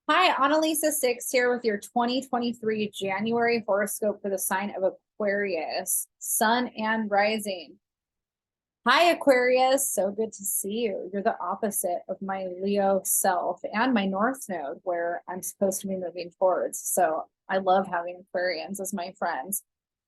Hi, Annalisa Six here with your 2023 January horoscope for the sign of Aquarius, Sun and Rising. Hi, Aquarius. So good to see you. You're the opposite of my Leo self and my North Node, where I'm supposed to be moving towards. So I love having Aquarians as my friends.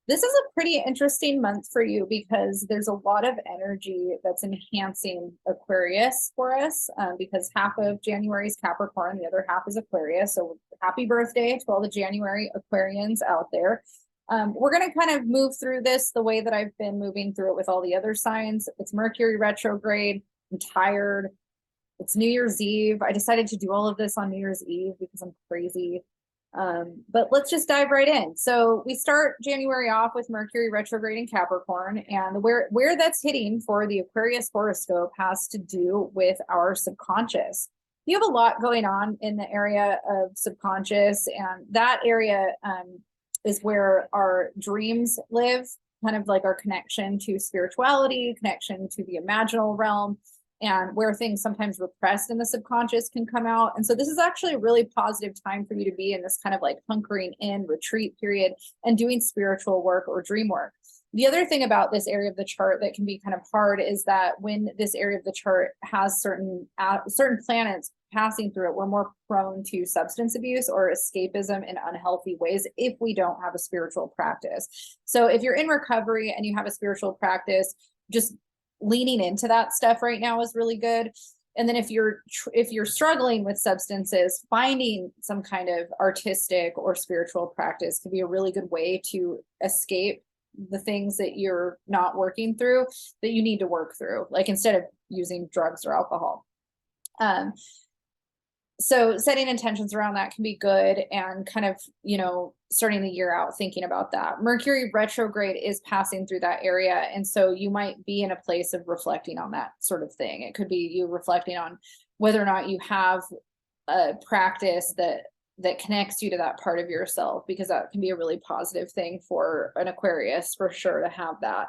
This is a pretty interesting month for you because there's a lot of energy that's enhancing Aquarius for us because half of January is Capricorn, the other half is Aquarius. So happy birthday to all the January Aquarians out there. We're going to kind of move through this the way that I've been moving through it with all the other signs. It's Mercury retrograde. I'm tired. It's New Year's Eve. I decided to do all of this on New Year's Eve because I'm crazy. But let's just dive right in. So we start January off with Mercury retrograde in Capricorn, and where that's hitting for the Aquarius horoscope has to do with our subconscious. You have a lot going on in the area of subconscious, and that area is where our dreams live, kind of like our connection to spirituality, connection to the imaginal realm, and where things sometimes repressed in the subconscious can come out. And so this is actually a really positive time for you to be in this kind of like hunkering in retreat period and doing spiritual work or dream work. The other thing about this area of the chart that can be kind of hard is that when this area of the chart has certain planets passing through it, we're more prone to substance abuse or escapism in unhealthy ways if we don't have a spiritual practice. So if you're in recovery and you have a spiritual practice, just leaning into that stuff right now is really good. And then if you're struggling with substances, finding some kind of artistic or spiritual practice can be a really good way to escape the things that you're not working through that you need to work through, like instead of using drugs or alcohol. So setting intentions around that can be good, and kind of, starting the year out thinking about that. Mercury retrograde is passing through that area. And so you might be in a place of reflecting on that sort of thing. It could be you reflecting on whether or not you have a practice that connects you to that part of yourself, because that can be a really positive thing for an Aquarius for sure to have that.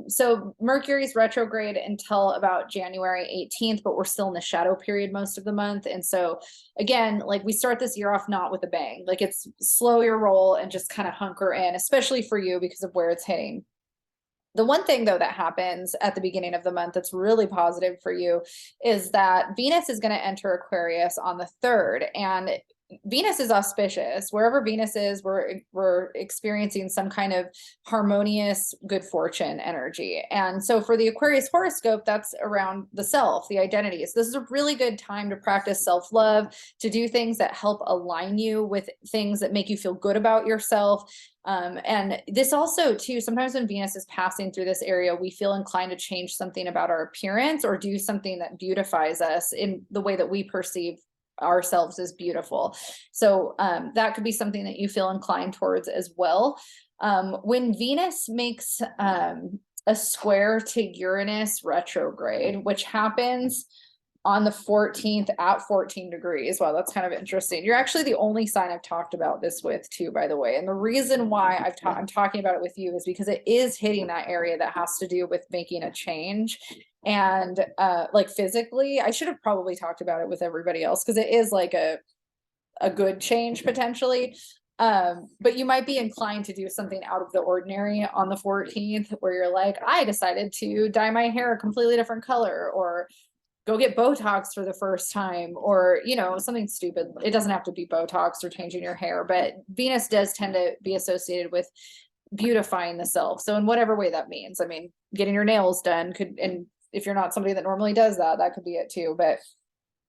So Mercury's retrograde until about January 18th, but we're still in the shadow period most of the month. And so again, like we start this year off not with a bang, like it's slow your roll and just kind of hunker in, especially for you because of where it's hitting. The one thing though that happens at the beginning of the month that's really positive for you is that Venus is going to enter Aquarius on the 3rd, and Venus is auspicious. Wherever Venus is, we're experiencing some kind of harmonious good fortune energy. And so for the Aquarius horoscope, that's around the self, the identity. So this is a really good time to practice self-love, to do things that help align you with things that make you feel good about yourself. And this also too, sometimes when Venus is passing through this area, we feel inclined to change something about our appearance or do something that beautifies us in the way that we perceive ourselves as beautiful. So that could be something that you feel inclined towards as well. When Venus makes a square to Uranus retrograde, which happens on the 14th at 14 degrees. Wow, that's kind of interesting. You're actually the only sign I've talked about this with too, by the way. And the reason why I'm talking about it with you is because it is hitting that area that has to do with making a change. And like physically, I should have probably talked about it with everybody else because it is like a good change potentially. But you might be inclined to do something out of the ordinary on the 14th where you're like, I decided to dye my hair a completely different color, or go get Botox for the first time, or, something stupid. It doesn't have to be Botox or changing your hair, but Venus does tend to be associated with beautifying the self. So in whatever way that means, I mean, getting your nails done could, and if you're not somebody that normally does that, that could be it too. But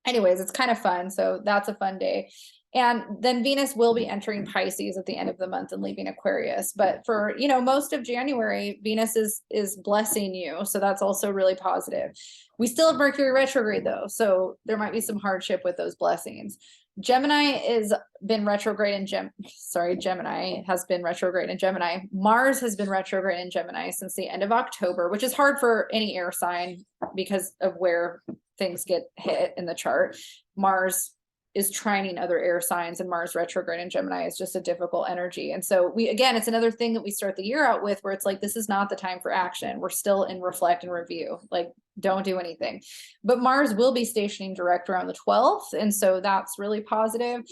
anyways, it's kind of fun. So that's a fun day. And then Venus will be entering Pisces at the end of the month and leaving Aquarius. But for, most of January, Venus is blessing you. So that's also really positive. We still have Mercury retrograde though. So there might be some hardship with those blessings. Gemini has been retrograde in Gemini has been retrograde in Gemini. Mars has been retrograde in Gemini since the end of October, which is hard for any air sign because of where things get hit in the chart. Mars is trining other air signs, and Mars retrograde in Gemini is just a difficult energy. And so again, it's another thing that we start the year out with where it's like, this is not the time for action. We're still in reflect and review, like don't do anything. But Mars will be stationing direct around the 12th. And so that's really positive.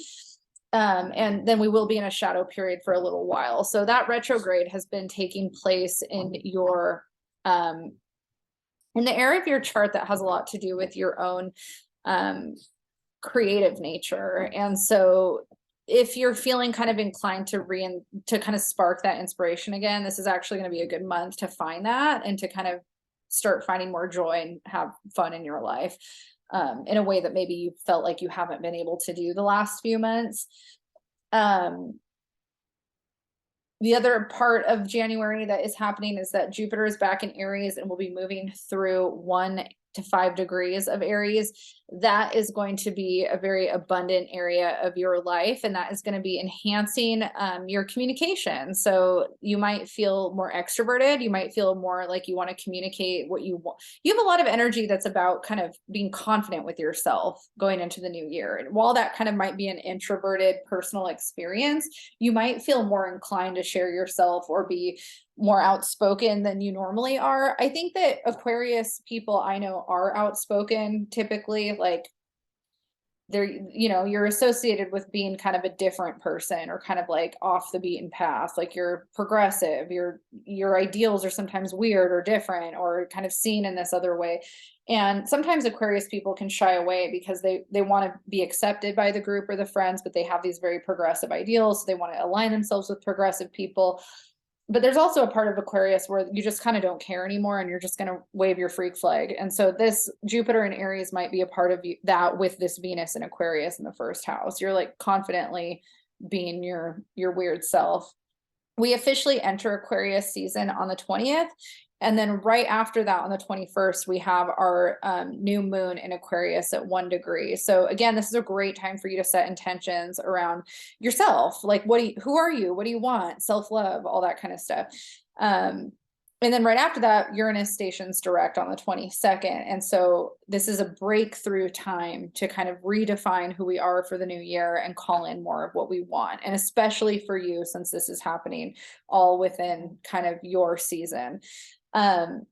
And then we will be in a shadow period for a little while. So that retrograde has been taking place in your, in the area of your chart that has a lot to do with your own, creative nature. And so if you're feeling kind of inclined to kind of spark that inspiration again, this is actually going to be a good month to find that and to kind of start finding more joy and have fun in your life, in a way that maybe you felt like you haven't been able to do the last few months. The other part of January that is happening is that Jupiter is back in Aries and will be moving through 1 to 5 degrees of Aries. That is going to be a very abundant area of your life, and that is going to be enhancing your communication. So you might feel more extroverted. You might feel more like you want to communicate what you want. You have a lot of energy that's about kind of being confident with yourself going into the new year. And while that kind of might be an introverted personal experience, you might feel more inclined to share yourself or be more outspoken than you normally are. I think that Aquarius people I know are outspoken typically, like they're, you're associated with being kind of a different person or kind of like off the beaten path. Like you're progressive, your ideals are sometimes weird or different or kind of seen in this other way. And sometimes Aquarius people can shy away because they want to be accepted by the group or the friends, but they have these very progressive ideals. So they want to align themselves with progressive people. But there's also a part of Aquarius where you just kind of don't care anymore and you're just going to wave your freak flag. And so this Jupiter in Aries might be a part of that with this Venus in Aquarius in the first house. You're like confidently being your weird self. We officially enter Aquarius season on the 20th. And then right after that, on the 21st, we have our new moon in Aquarius at 1 degree. So again, this is a great time for you to set intentions around yourself. Like, who are you? What do you want? Self-love, all that kind of stuff. And then right after that, Uranus stations direct on the 22nd. And so this is a breakthrough time to kind of redefine who we are for the new year and call in more of what we want. And especially for you, since this is happening all within kind of your season. Kind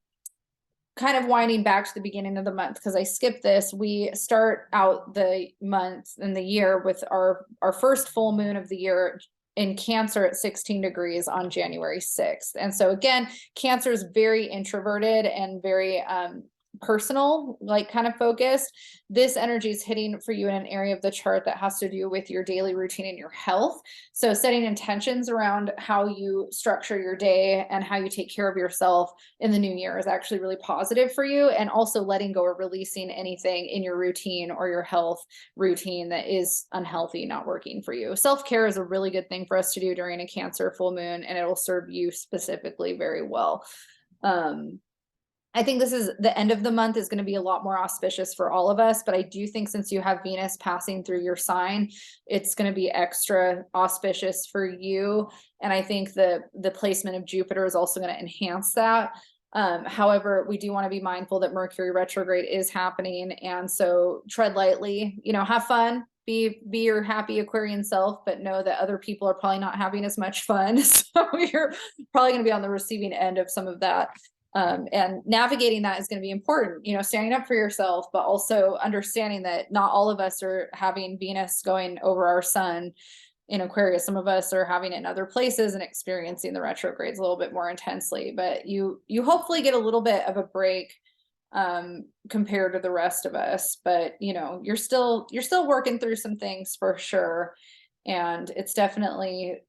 of winding back to the beginning of the month, because I skipped this, we start out the month and the year with our first full moon of the year in Cancer at 16 degrees on January 6th. And so again, Cancer is very introverted and very personal, like kind of focused. This energy is hitting for you in an area of the chart that has to do with your daily routine and your health. So setting intentions around how you structure your day and how you take care of yourself in the new year is actually really positive for you. And also letting go or releasing anything in your routine or your health routine that is unhealthy, not working for you. Self-care is a really good thing for us to do during a Cancer full moon, and it'll serve you specifically very well. I think this is the end of the month is going to be a lot more auspicious for all of us, but I do think since you have Venus passing through your sign, it's going to be extra auspicious for you. And I think the placement of Jupiter is also going to enhance that. However, we do want to be mindful that Mercury retrograde is happening. And so tread lightly, have fun, be your happy Aquarian self, but know that other people are probably not having as much fun. So you're probably going to be on the receiving end of some of that. And navigating that is going to be important, standing up for yourself, but also understanding that not all of us are having Venus going over our sun in Aquarius. Some of us are having it in other places and experiencing the retrogrades a little bit more intensely, but you hopefully get a little bit of a break compared to the rest of us. But you're still working through some things for sure. And it's definitely,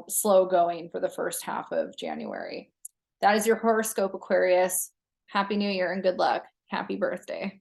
slow going for the first half of January. That is your horoscope, Aquarius. Happy New Year and good luck. Happy birthday.